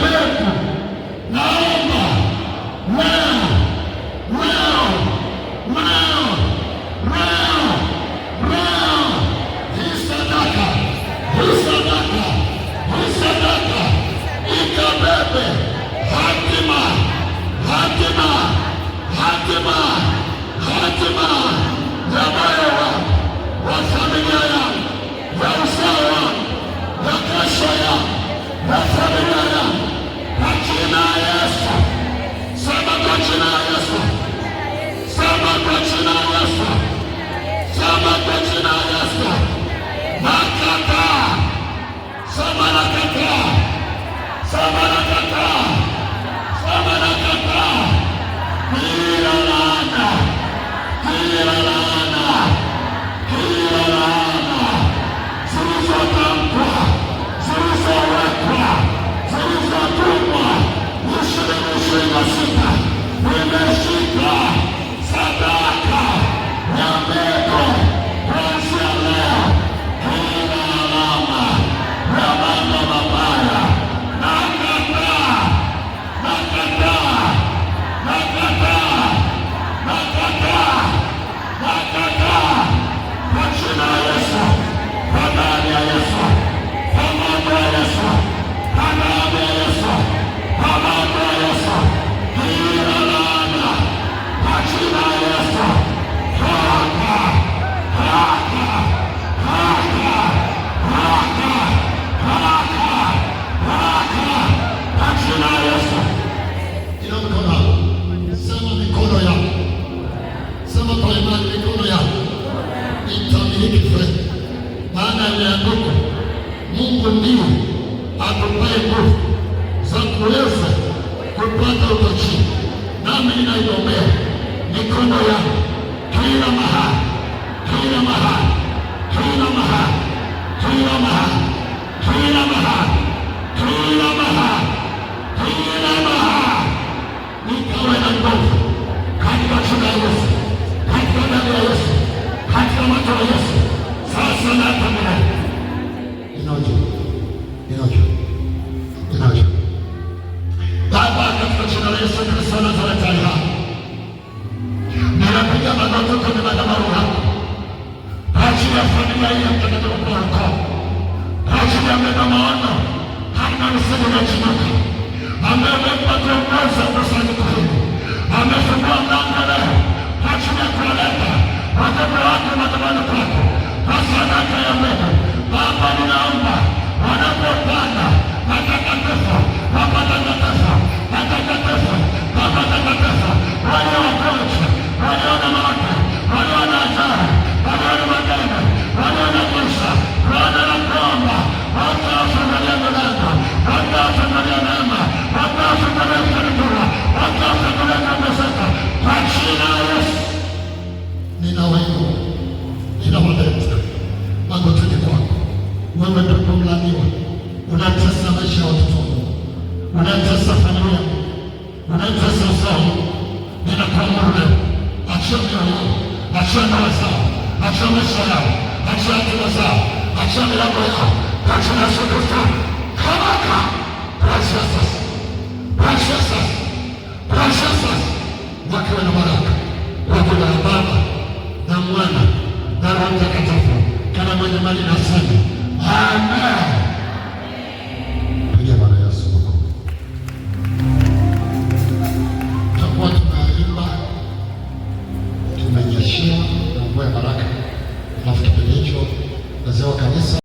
wetu, naomba ikabebe hatima ya moyo wa familia yangu, ya uzao wangu, ya kesho yangu, ya familia yangu, kwa jina la Yesu. Sema kwa jina la Yesu. Sema kwa jina la Yesu. Sema kwa jina la Yesu. Nakataa. Sema nakataa. Sema nakataa. Sema nakataa. Kila laana, kila laana, kila laana zilizotamkwa, zilizowekwa, zilizotumwa 2026 nimeshika sadaka ya mbegu kuanzia leo. Kila alama ya mambo mabaya nakataa, nakataa, nakataa, nakataa, nakataa kwa jina la Yesu, kwa damu ya Yesu, kwa mambo ya Yesu, kwa damu ya Yesu, kwa mambo ya Yesu. Kila laana kwa jina la Yesu, haka, haka, haka, haka, haka, haka kwa jina la Yesu. Ina mkono, sema mikono yako, sema kwa imani mikono yako itamiliki fedha, maana imeandikwa, Mungu ndiye atupaye nguvu za kuweza kupata utajiri. Nami ninaiombea mikono yangu kila mahali, kila mahali, kila mahali, kila mahali, kila mahali, kila mahali, kila mahali, nikawe na nguvu katika jina la Yesu, katika damu ya Yesu, katika moto wa Yesu, sasa na hata milele. Inacho Baba, katika jina la Yesu Kristo wa Nazareti aliye hai, ninapiga magoti kwenye madhabahu yako kwa ajili ya familia hii ya mtakatifu Paulo, kwa ajili ya mbeba maono hana msingi na chinuka, ambaye amempa kiongozi wa kusanyiko hili, amefungua mlango leo kwa ajili ya kuwaleta watoto wake madhabahuni pako kwa sadaka ya mbegu. Baba, ninaomba wanapopanda matakatifu, mapatakatifu, matakatifu, mapatakatifu, walio wagonjwa, walio na mauti, walio na ajali, walio na madeni, walio na kisa, Bwana nakuomba watawafungulia milango, watawafungulia neema, watawafungulia kufanikiwa, watawafungulia kuongezeka kwa jina la Yesu. Ninawainuwa, ninawaleta magotini kwako. Wewe ndio mlaaniwa, unatesa maisha ya watoto wangu, unatesa familia, unatesa uzao. Ninakuamuru leo, achia mioyo yao, achia ndoa zao, achia maisha yao, achia hatima zao, achia milango yao kwa jina la Yesu Kristo. Kamaka precious, wakiwa na baraka, wakiwa na Baba na Mwana na Roho Mtakatifu, kama mwenye mali na asili. Amen. Pigia Bwana Yesu makofi. Tutakuwa tunaimba, tumenyeshewa na mvua ya baraka, alafu kipindi hicho wazee wa kanisa